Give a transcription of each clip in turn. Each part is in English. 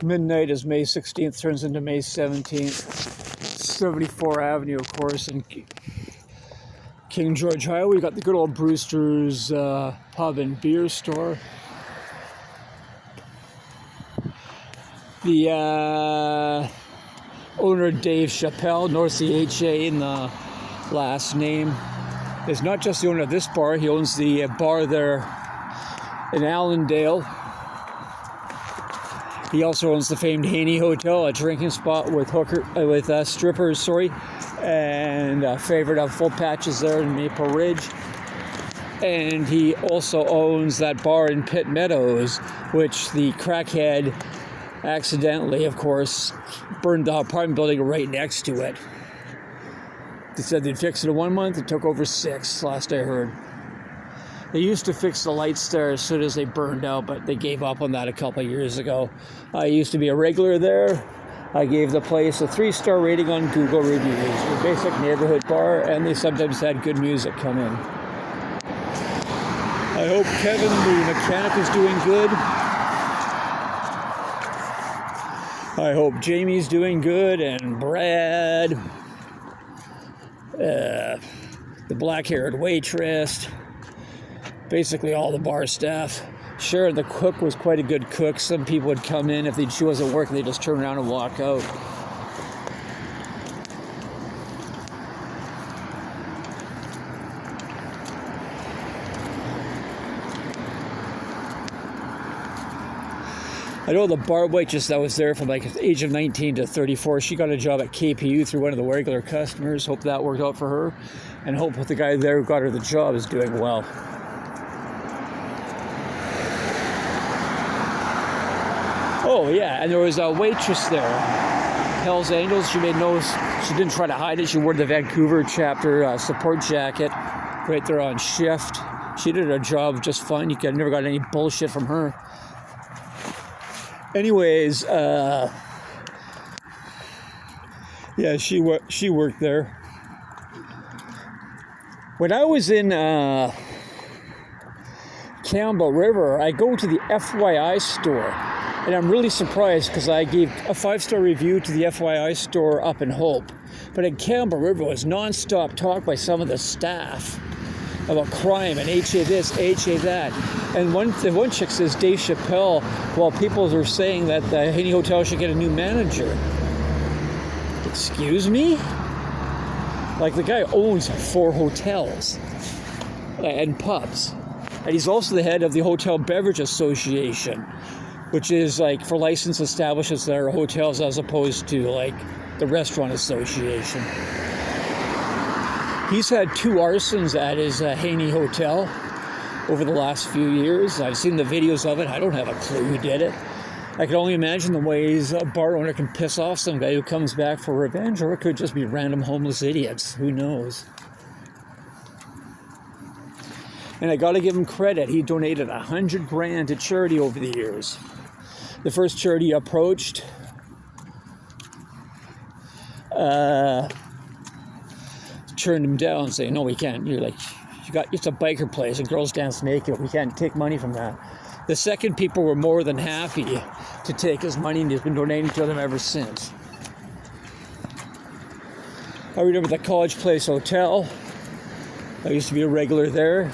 midnight as May 16th turns into May 17th. 74 Avenue, of course, in King George Highway. We got the good old Brewster's pub and beer store. The owner, Dave CHAppelle, North the HA in the last name, is not just the owner of this bar. He owns the bar there in Allendale. He also owns the famed HAney Hotel, a drinking spot with strippers, and a favorite of Full Patches there in Maple Ridge. And he also owns that bar in Pitt Meadows, which the crackhead accidentally, of course, burned the apartment building right next to it. They said they'd fix it in 1 month. It took over 6, last I heard. They used to fix the lights there as soon as they burned out, but they gave up on that a couple of years ago. I used to be a regular there. I gave the place a 3-star rating on Google reviews. A basic neighborhood bar, and they sometimes had good music come in. I hope Kevin, the mechanic, is doing good. I hope Jamie's doing good, and Brad, the black-haired waitress, basically all the bar staff. Sure, the cook was quite a good cook. Some people would come in, if she wasn't working, they'd just turn around and walk out. I know the bar waitress that was there from like the age of 19 to 34, she got a job at KPU through one of the regular customers. Hope that worked out for her. And hope the guy there who got her the job is doing well. Oh yeah, and there was a waitress there, Hell's Angels. She didn't try to hide it. She wore the Vancouver chapter support jacket right there on shift. She did her job just fine. You never got any bullshit from her. Anyways, yeah, she worked there. When I was in Campbell River, I go to the FYI store, and I'm really surprised because I gave a 5-star review to the FYI store up in Hope. But in Campbell River, it was non-stop talk by some of the staff about crime and HA this, HA that. And one chick says, Dave CHAppelle, while people are saying that the HAney Hotel should get a new manager. Excuse me? Like, the guy owns 4 hotels and pubs. And he's also the head of the Hotel Beverage Association, which is like for licensed establishments that are hotels as opposed to like the Restaurant Association. He's had 2 arsons at his HAney Hotel over the last few years. I've seen the videos of it. I don't have a clue who did it. I can only imagine the ways a bar owner can piss off some guy who comes back for revenge, or it could just be random homeless idiots. Who knows? And I got to give him credit. He donated $100,000 to charity over the years. The first charity approached turned him down, saying, "No, we can't. You're like, it's a biker place and girls dance naked. We can't take money from that." The second people were more than happy to take his money, and he's been donating to them ever since. I remember the College Place Hotel. I used to be a regular there.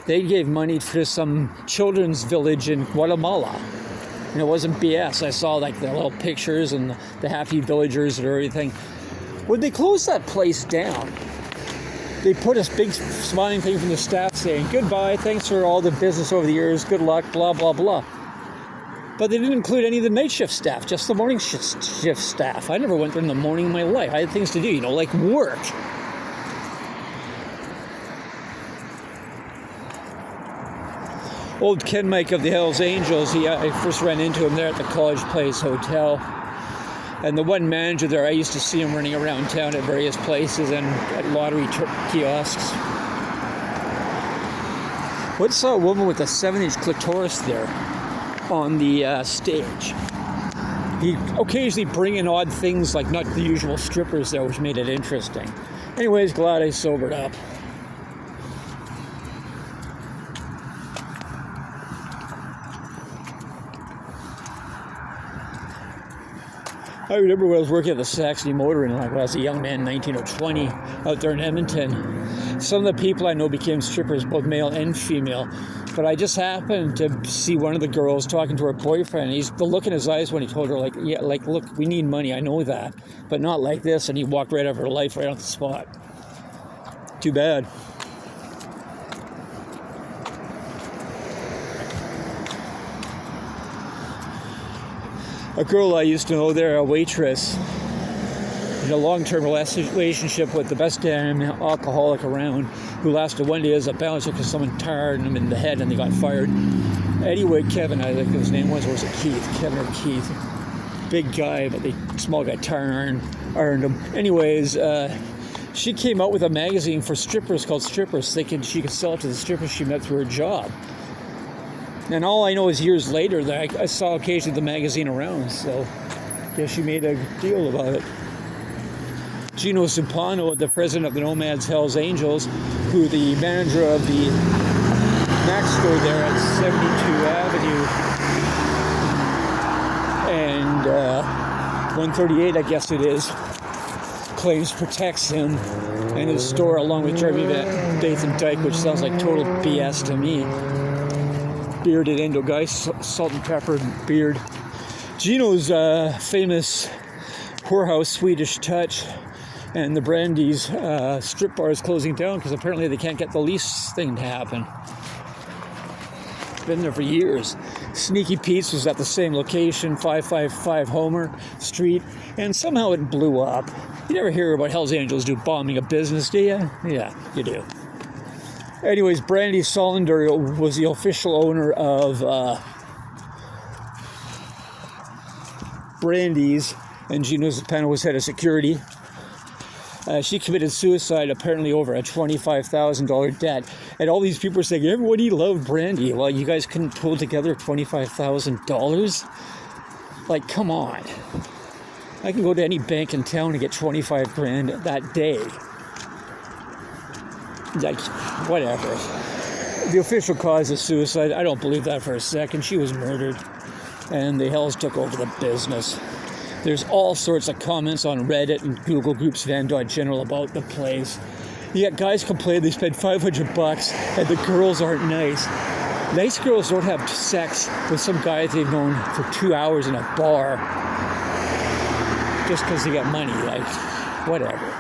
They gave money to some children's village in Guatemala. And it wasn't BS. I saw like the little pictures and the happy villagers and everything. When they closed that place down, they put a big smiling thing from the staff saying, "Goodbye, thanks for all the business over the years, good luck, blah, blah, blah." But they didn't include any of the night shift staff, just the morning shift staff. I never went there in the morning in my life. I had things to do, like work. Old Ken Mike of the Hells Angels, I first ran into him there at the College Place Hotel. And the one manager there, I used to see him running around town at various places and at lottery kiosks. What saw a woman with a 7-inch clitoris there on the stage? He occasionally bring in odd things like not the usual strippers there, which made it interesting. Anyways, glad I sobered up. I remember when I was working at the Saxony Motor Inn, like when I was a young man, 19 or 20, out there in Edmonton. Some of the people I know became strippers, both male and female. But I just happened to see one of the girls talking to her boyfriend. The look in his eyes when he told her, like, yeah, like, look, we need money, I know that, but not like this. And he walked right out of her life, right on the spot. Too bad. A girl I used to know there, a waitress, in a long-term relationship with the best damn alcoholic around, who lasted one day as a bouncer because someone tired him in the head and they got fired. Anyway, Kevin, I think his name was, or was it Keith? Kevin or Keith. Big guy, but the small guy ironed him. Anyways, she came out with a magazine for strippers called Strippers, thinking she could sell it to the strippers she met through her job. And all I know is years later that I saw occasionally the magazine around, so I guess she made a deal about it. Gino Supano, the president of the Nomads Hells Angels, who the manager of the Mac store there at 72 Avenue and 138, I guess it is, claims protects him and his store along with Jeremy Dathan Dyke, which sounds like total BS to me. Bearded Indo guy, salt and pepper beard. Gino's famous whorehouse Swedish Touch and the Brandy's strip bar is closing down because apparently they can't get the lease thing to happen. Been there for years. Sneaky Pete's was at the same location, 555 Homer Street, and somehow it blew up. You never hear about Hells Angels bombing a business, do you? Yeah, you do. Anyways, Brandy Solander was the official owner of Brandy's, and Gino Supano was head of security. She committed suicide apparently over a $25,000 debt. And all these people are saying, everybody loved Brandy. Well, you guys couldn't pull together $25,000? Like, come on. I can go to any bank in town and get 25 grand that day. Like, whatever. The official cause is suicide. I don't believe that for a second. She was murdered. And the Hells took over the business. There's all sorts of comments on Reddit and Google Groups Van General about the place. You got guys complain they spend $500 and the girls aren't nice. Nice girls don't have sex with some guy they've known for 2 hours in a bar just because they got money. Like, whatever.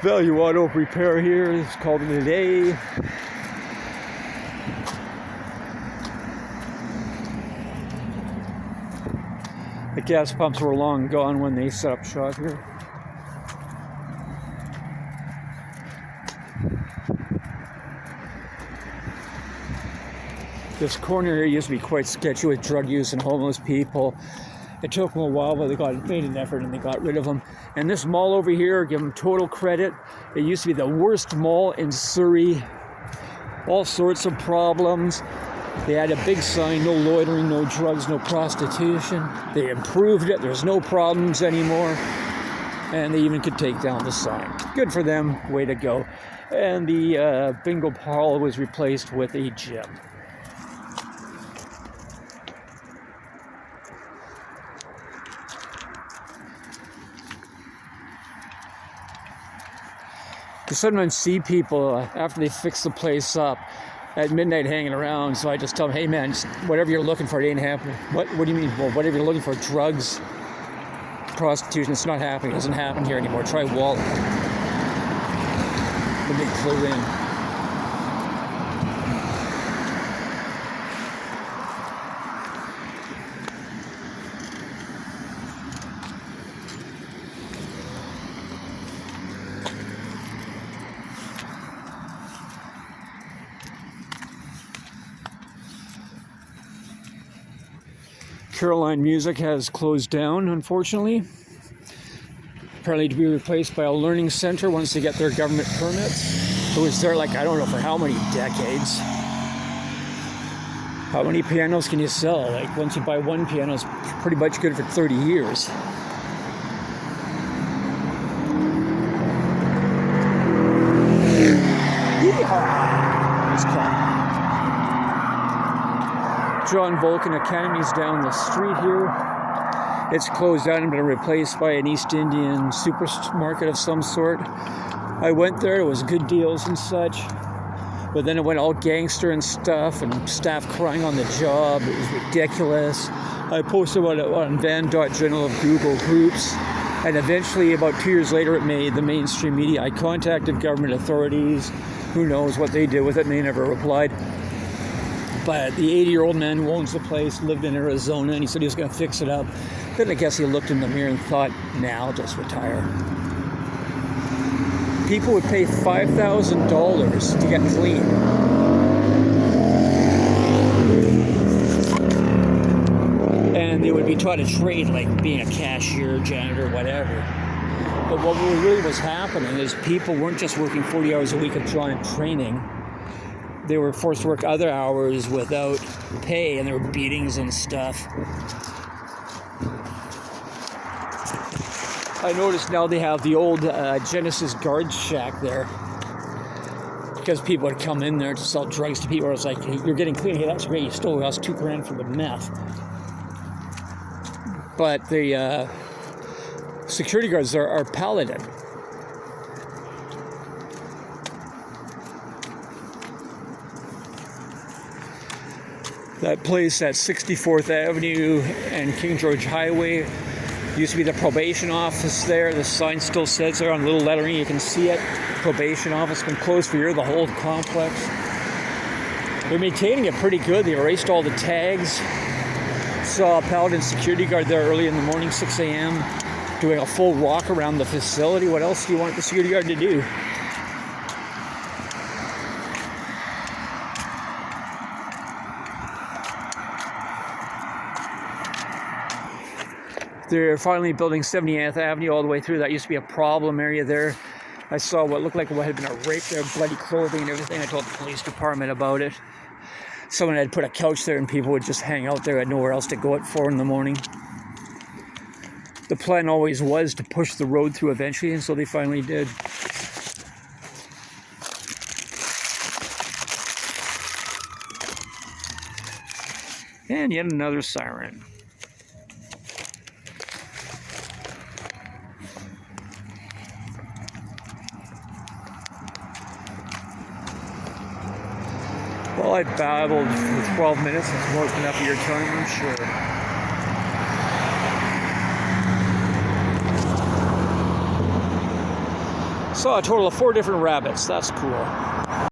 Value Auto Repair here is called it a day. The gas pumps were long gone when they set up shop here. This corner here used to be quite sketchy with drug use and homeless people. It took them a while, but they made an effort and they got rid of them. And this mall over here, give them total credit. It used to be the worst mall in Surrey. All sorts of problems. They had a big sign, no loitering, no drugs, no prostitution. They improved it. There's no problems anymore. And they even could take down the sign. Good for them. Way to go. And the bingo parlor was replaced with a gym. You sometimes see people after they fix the place up at midnight hanging around, so I just tell them, hey man, just whatever you're looking for, it ain't happening. What do you mean? Well, whatever you're looking for, drugs, prostitution, it's not happening. It doesn't happen here anymore. Try Walton. When they flew in. Caroline Music has closed down, unfortunately. Apparently to be replaced by a learning center once they get their government permits. It was there like, I don't know for how many decades. How many pianos can you sell? Like once you buy one piano, it's pretty much good for 30 years. Yeehaw! It's called. John Volkoun Academy's down the street here. It's closed down and been replaced by an East Indian supermarket of some sort. I went there, it was good deals and such. But then it went all gangster and stuff, and staff crying on the job. It was ridiculous. I posted about it on Van.Journal of Google Groups. And eventually, about 2 years later, it made the mainstream media. I contacted government authorities. Who knows what they did with it, and they never replied. But the 80-year-old man who owns the place lived in Arizona, and he said he was going to fix it up. Then I guess he looked in the mirror and thought, nah, I'll just retire. People would pay $5,000 to get clean. And they would be taught a trade like being a cashier, janitor, whatever. But what really was happening is people weren't just working 40 hours a week of giant training. They were forced to work other hours without pay, and there were beatings and stuff. I noticed now they have the old Genesis guard shack there, because people would come in there to sell drugs to people. It's like, hey, you're getting clean. Hey, that's great. You stole us $2,000 for the meth. But the security guards are Paladin. That place at 64th Avenue and King George Highway used to be the probation office there. The sign still says there on little lettering. You can see it. Probation office. Been closed for a year, the whole complex. They're maintaining it pretty good. They erased all the tags. Saw a Paladin security guard there early in the morning, 6 a.m., doing a full walk around the facility. What else do you want the security guard to do? They're finally building 70th Avenue all the way through. That used to be a problem area there. I saw what looked like what had been a rape there, bloody clothing and everything. I told the police department about it. Someone had put a couch there and people would just hang out there. Had nowhere else to go at 4 in the morning. The plan always was to push the road through eventually, and so they finally did. And yet another siren. Well, I babbled for 12 minutes. It's more than enough of your time, I'm sure. Saw a total of 4 different rabbits. That's cool.